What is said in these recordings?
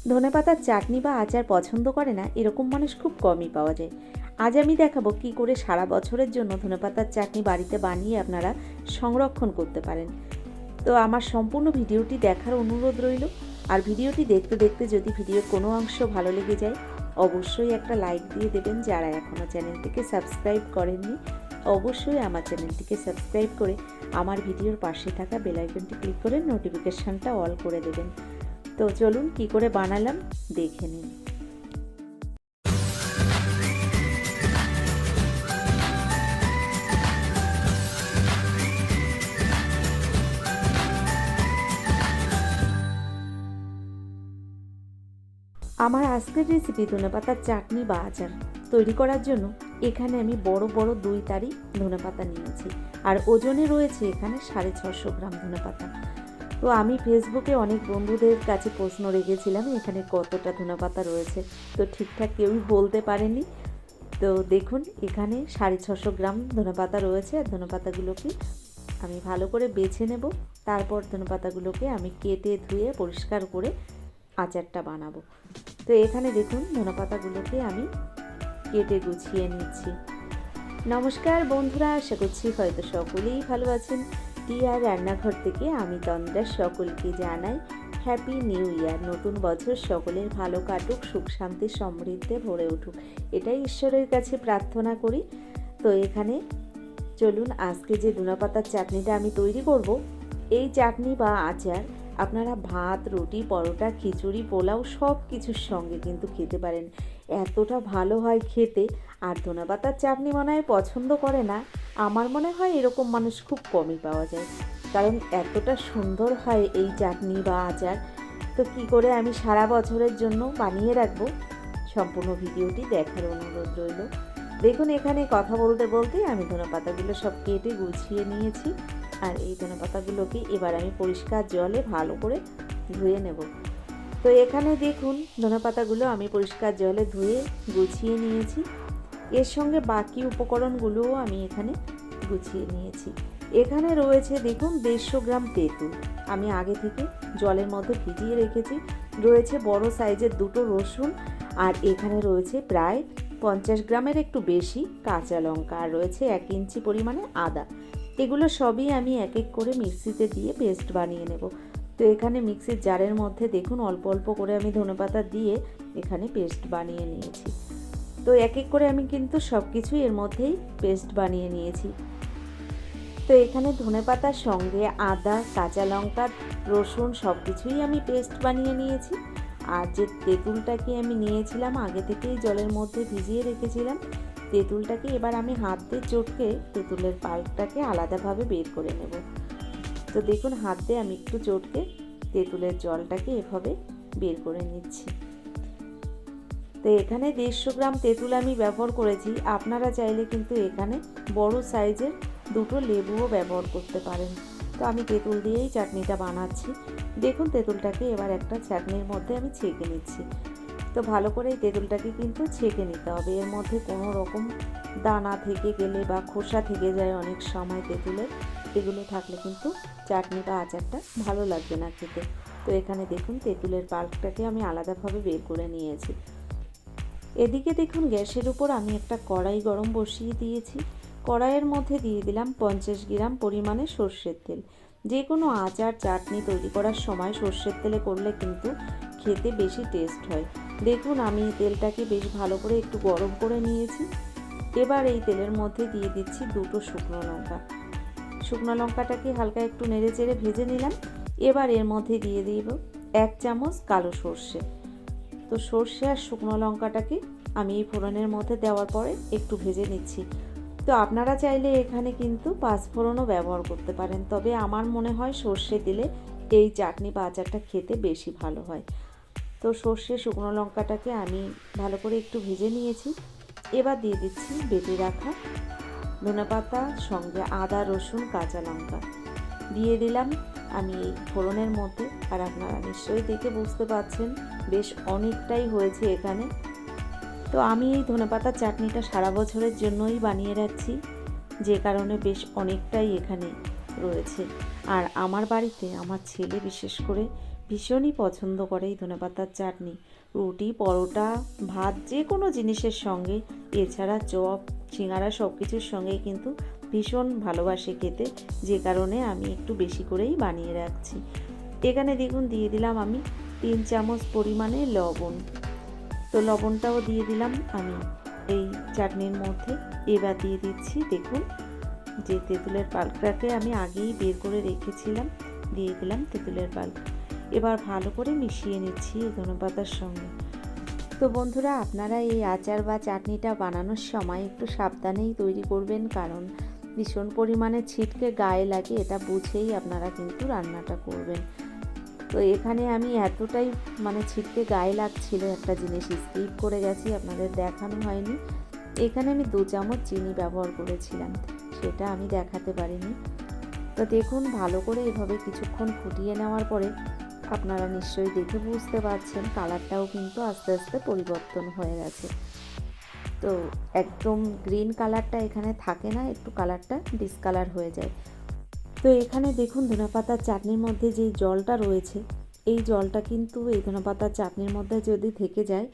ধনেপাতার চাটনি বা আচার পছন্দ করে না এরকম মানুষ খুব কমই পাওয়া যায়। আজ আমি দেখাবো কী করে সারা বছরের জন্য ধনেপাতার চাটনি বাড়িতে বানিয়ে আপনারা সংরক্ষণ করতে পারেন। তো আমার সম্পূর্ণ ভিডিওটি দেখার অনুরোধ রইল। আর ভিডিওটি দেখতে দেখতে যদি ভিডিওর কোনো অংশ ভালো লেগে যায় অবশ্যই একটা লাইক দিয়ে দেবেন। যারা এখনও চ্যানেলটিকে সাবস্ক্রাইব করেননি অবশ্যই আমার চ্যানেলটিকে সাবস্ক্রাইব করে আমার ভিডিওর পাশে থাকা বেল আইকনটি ক্লিক করে নোটিফিকেশানটা অল করে দেবেন। তো চলুন কি করে বানালাম দেখে নিন। আমার আজকের রেসিপি ধনেপাতার চাটনি বা আচার তৈরি করার জন্য এখানে আমি বড় বড় 2 তারি ধনেপাতা নিয়েছি। আর ওজনে রয়েছে এখানে 650 গ্রাম ধনেপাতা। তো আমি ফেসবুকে অনেক বন্ধুদের কাছে প্রশ্ন রেখেছিলাম এখানে কতটা ধনেপাতা রয়েছে, তো ঠিকঠাক কেউই বলতে পারেনি। তো দেখুন এখানে 650 গ্রাম ধনেপাতা রয়েছে। আর ধনেপাতাগুলোকে আমি ভালো করে বেছে নেব। তারপর ধনেপাতাগুলোকে আমি কেটে ধুয়ে পরিষ্কার করে আচারটা বানাবো। তো এখানে দেখুন ধনেপাতাগুলোকে আমি কেটে গুছিয়ে নিচ্ছি। নমস্কার বন্ধুরা, আশা করছি হয়তো সকলেই ভালো আছেন। টিয়ার রান্নাঘর থেকে আমি তন্দ্রা সকলকে জানাই হ্যাপি নিউ ইয়ার। নতুন বছর সকলের ভালো কাটুক, সুখ শান্তি সমৃদ্ধে ভরে উঠুক, এটাই ঈশ্বরের কাছে প্রার্থনা করি। তো এখানে চলুন আজকে যে ধনেপাতার চাটনিটা আমি তৈরি করব, এই চাটনি বা আচার আপনারা ভাত, রুটি, পরোটা, খিচুড়ি, পোলাও সব কিছুর সঙ্গে কিন্তু খেতে পারেন। এতটা ভালো হয় খেতে। আর ধনেপাতার চাটনি মনে হয় পছন্দ করে না, আমার মনে হয় এরকম মানুষ খুব কমই পাওয়া যায়, কারণ এতটা সুন্দর হয় এই চাটনি বা আচার। তো কী করে আমি সারা বছরের জন্য বানিয়ে রাখবো সম্পূর্ণ ভিডিওটি দেখার অনুরোধ রইল। দেখুন এখানে কথা বলতে বলতে আমি ধনেপাতাগুলো সব কেটে গুছিয়ে নিয়েছি। আর এই ধনেপাতাগুলোকে এবার আমি পরিষ্কার জলে ভালো করে ধুয়ে নেব। তো এখানে দেখুন ধনেপাতাগুলো আমি পরিষ্কার জলে ধুয়ে গুছিয়ে নিয়েছি। এর সঙ্গে বাকি উপকরণগুলোও আমি এখানে গুছিয়ে নিয়েছি। এখানে রয়েছে দেখুন 150 গ্রাম তেঁতুল, আমি আগে থেকে জলের মধ্যে ভিজিয়ে রেখেছি। রয়েছে বড় সাইজের 2টো রসুন। আর এখানে রয়েছে প্রায় 50 গ্রামের একটু বেশি কাঁচা লঙ্কা। আর রয়েছে 1 ইঞ্চি পরিমাণে আদা। এগুলো সবই আমি এক এক করে মিক্সিতে দিয়ে পেস্ট বানিয়ে নেব। তো এখানে মিক্সির জারের মধ্যে দেখুন অল্প অল্প করে আমি ধনেপাতা দিয়ে এখানে পেস্ট বানিয়ে নিয়েছি। তো এক এক করে আমি কিন্তু সব কিছুই এর মধ্যেই পেস্ট বানিয়ে নিয়েছি। তো এখানে ধনেপাতার সঙ্গে আদা, কাঁচা লঙ্কা, রসুন সব কিছুই আমি পেস্ট বানিয়ে নিয়েছি। আর যে তেঁতুলটাকে আমি নিয়েছিলাম আগে থেকেই জলের মধ্যে ভিজিয়ে রেখেছিলাম, তেঁতুলটাকে এবার আমি হাত দিয়ে চটকে তেঁতুলের পাল্পটাকে আলাদাভাবে বের করে নেব। তো দেখুন হাত দিয়ে আমি একটু চটকে তেঁতুলের জলটাকে এভাবে বের করে নিচ্ছি। তো এখানে 150 গ্রাম তেঁতুল আমি ব্যবহার করেছি। আপনারা চাইলে কিন্তু এখানে বড় সাইজের 2টো লেবুও ব্যবহার করতে পারেন। তো আমি তেঁতুল দিয়েই চাটনিটা বানাচ্ছি। দেখুন তেঁতুলটাকে এবার একটা চাটনির মধ্যে আমি ছেঁকে নিচ্ছি। তো ভালো করে এই তেঁতুলটাকে কিন্তু ছেঁকে নিতে হবে। এর মধ্যে কোনো রকম দানা থেকে গেলে বা খোসা থেকে যায় অনেক সময় তেঁতুলের, এগুলো থাকলে কিন্তু চাটনি বা আচারটা ভালো লাগবে না খেতে। তো এখানে দেখুন তেঁতুলের পাল্পটাকে আমি আলাদাভাবে বের করে নিয়েছি। এদিকে দেখুন গ্যাসের উপর আমি একটা কড়াই গরম বসিয়ে দিয়েছি। কড়াইয়ের মধ্যে দিয়ে দিলাম 50 গ্রাম পরিমাণে সর্ষের তেল। যে কোনো আচার চাটনি তৈরি করার সময় সর্ষের তেলে করলে কিন্তু খেতে বেশি টেস্ট হয়। দেখুন আমি তেলটাকে বেশ ভালো করে একটু গরম করে নিয়েছি। এবার এই তেলের মধ্যে দিয়ে দিচ্ছি 2টো শুকনো লঙ্কা। শুকনো লঙ্কাটাকে হালকা একটু নেড়ে চেড়ে ভেজে নিলাম। এবার এর মধ্যে দিয়ে দিব 1 চামচ কালো সর্ষে। তো সর্ষে আর শুকনো লঙ্কাটাকে আমি এই ফোড়নের মধ্যে দেওয়ার পরে একটু ভেজে নিচ্ছি। তো আপনারা চাইলে এখানে কিন্তু পাঁচফোড়নও ব্যবহার করতে পারেন, তবে আমার মনে হয় সর্ষে দিলে এই চাটনি বা আচারটা খেতে বেশি ভালো হয়। তো সর্ষে শুকনো লঙ্কাটাকে আমি ভালো করে একটু ভেজে নিয়েছি। এবার দিয়ে দিচ্ছি বেটে রাখা ধনেপাতা সঙ্গে আদা, রসুন, কাঁচা লঙ্কা দিয়ে দিলাম আমি এই ফোড়নের মধ্যে। আর আপনারা নিশ্চয়ই দেখে বুঝতে পারছেন বেশ অনেকটাই হয়েছে এখানে। তো আমি এই ধনেপাতার চাটনিটা সারা বছরের জন্যই বানিয়ে রাখছি, যে কারণে বেশ অনেকটাই এখানে রয়েছে। আর আমার বাড়িতে আমার ছেলে বিশেষ করে ভীষণই পছন্দ করে এই ধনেপাতার চাটনি। রুটি, পরোটা, ভাত যে কোনো জিনিসের সঙ্গে, এছাড়া চপ, সিঙ্গারা সব কিছুর সঙ্গেই কিন্তু ভীষণ ভালোবাসে খেতে, যে কারণে আমি একটু বেশি করেই বানিয়ে রাখছি। এখানে দেখুন দিয়ে দিলাম আমি 3 চামচ পরিমাণে লবণ। তো লবণটাও দিয়ে দিলাম আমি এই চাটনির মধ্যে। এবার দিয়ে দিচ্ছি দেখুন যে তেঁতুলের পাল্পটাকে আমি আগেই বের করে রেখেছিলাম, দিয়ে দিলাম তেঁতুলের পাল্প। এবার ভালো করে মিশিয়ে নিচ্ছি এই ধনেপাতার সঙ্গে। তো বন্ধুরা, আপনারা এই আচার বা চাটনিটা বানানোর সময় একটু সাবধানেই তৈরি করবেন, কারণ ভীষণ পরিমাণে ছিটকে গায়ে লাগে, এটা বুঝেই আপনারা কিন্তু রান্নাটা করবেন। তো এখানে আমি এতটাই ছিটকে গায়ে লাগছিল, একটা জিনিস স্কিপ করে গেছি, আপনাদের দেখানো হয়নি। এখানে আমি 2 চামচ চিনি ব্যবহার করেছিলাম, সেটা আমি দেখাতে পারিনি। তো দেখুন ভালো করে এভাবে কিছুক্ষণ ফুটিয়ে নেওয়ার পরে আপনারা নিশ্চয়ই দেখে বুঝতে পারছেন কালারটাও কিন্তু আস্তে আস্তে পরিবর্তন হয়ে গেছে। তো একদম গ্রিন কালারটা এখানে থাকে না, একটু কালারটা ডিসকালার হয়ে যায়। তো এখানে দেখুন ধনেপাতার চাটনির মধ্যে যেই জলটা রয়েছে, এই জলটা কিন্তু এই ধনেপাতার চাটনির মধ্যে যদি থেকে যায়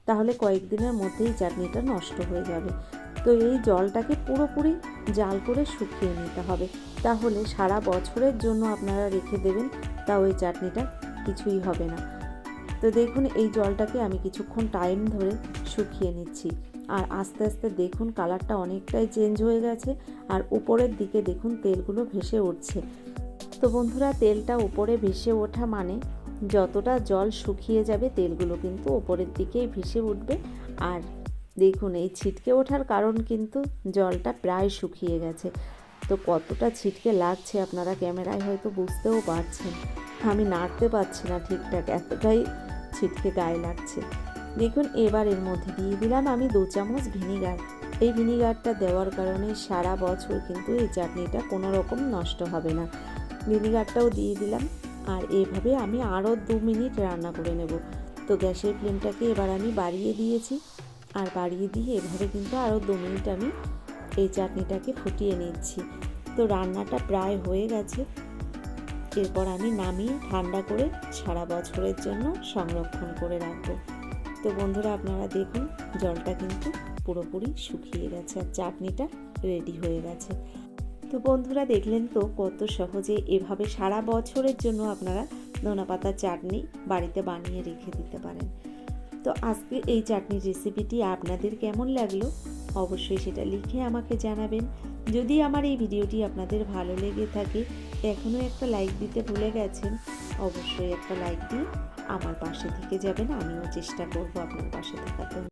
তাহলে কয়েকদিনের মধ্যেই চাটনিটা নষ্ট হয়ে যাবে। তো এই জলটাকে পুরোপুরি জাল করে শুকিয়ে নিতে হবে, তাহলে সারা বছরের জন্য আপনারা রেখে দেবেন, তাও ওই চাটনিটা কিছুই হবে না। তো দেখুন এই জলটাকে আমি কিছুক্ষণ টাইম ধরে শুকিয়ে নিচ্ছি, আর আস্তে আস্তে দেখুন কালারটা অনেকটাই চেঞ্জ হয়ে গেছে, আর উপরের দিকে দেখুন তেলগুলো ভেসে উঠছে। তো বন্ধুরা, তেলটা উপরে ভেসে ওঠা মানে যতটা জল শুকিয়ে যাবে তেলগুলো কিন্তু ওপরের দিকেই ভেসে উঠবে। আর দেখুন এই ছিটকে ওঠার কারণ কিন্তু জলটা প্রায় শুকিয়ে গেছে। তো কতটা ছিটকে লাগছে আপনারা ক্যামেরায় হয়তো বুঝতেও পারছেন, আমি নাড়তে পারছি না ঠিকঠাক, এতটাই ছিটকে গায়ে লাগছে। দেখুন এবার এর মধ্যে দিয়ে দিলাম আমি 2 চামচ ভিনিগার। এই ভিনিগারটা দেওয়ার কারণে সারা বছর কিন্তু এই চাটনিটা কোনো রকম নষ্ট হবে না। ভিনিগারটাও দিয়ে দিলাম, আর এভাবে আমি আরও 2 মিনিট রান্না করে নেব। তো গ্যাসের ফ্লেমটাকে এবার আমি বাড়িয়ে দিয়েছি, আর বাড়িয়ে দিয়ে এভাবে কিন্তু আরও 2 মিনিট আমি এই চাটনিটাকে ফুটিয়ে নিচ্ছি। তো রান্নাটা প্রায় হয়ে গেছে, এরপর আমি নামিয়ে ঠান্ডা করে সারা বছরের জন্য সংরক্ষণ করে রাখবো। তো বন্ধুরা, আপনারা দেখুন জলটা কিন্তু পুরোপুরি শুকিয়ে গেছে, আর চাটনিটা রেডি হয়ে গেছে। তো বন্ধুরা, দেখলেন তো কত সহজে এভাবে সারা বছরের জন্য আপনারা ধনেপাতার চাটনি বাড়িতে বানিয়ে রেখে দিতে পারেন। তো আজকে এই চাটনির রেসিপিটি আপনাদের কেমন লাগলো অবশ্যই সেটা লিখে আমাকে জানাবেন। যদি আমার এই ভিডিওটি আপনাদের ভালো লেগে থাকে, এখনও একটা লাইক দিতে ভুলে গেছেন, অবশ্যই একটা লাইক দিয়ে আমার পাশে থেকে যাবেন, আমিও চেষ্টা করব আপনার পাশে থাকার।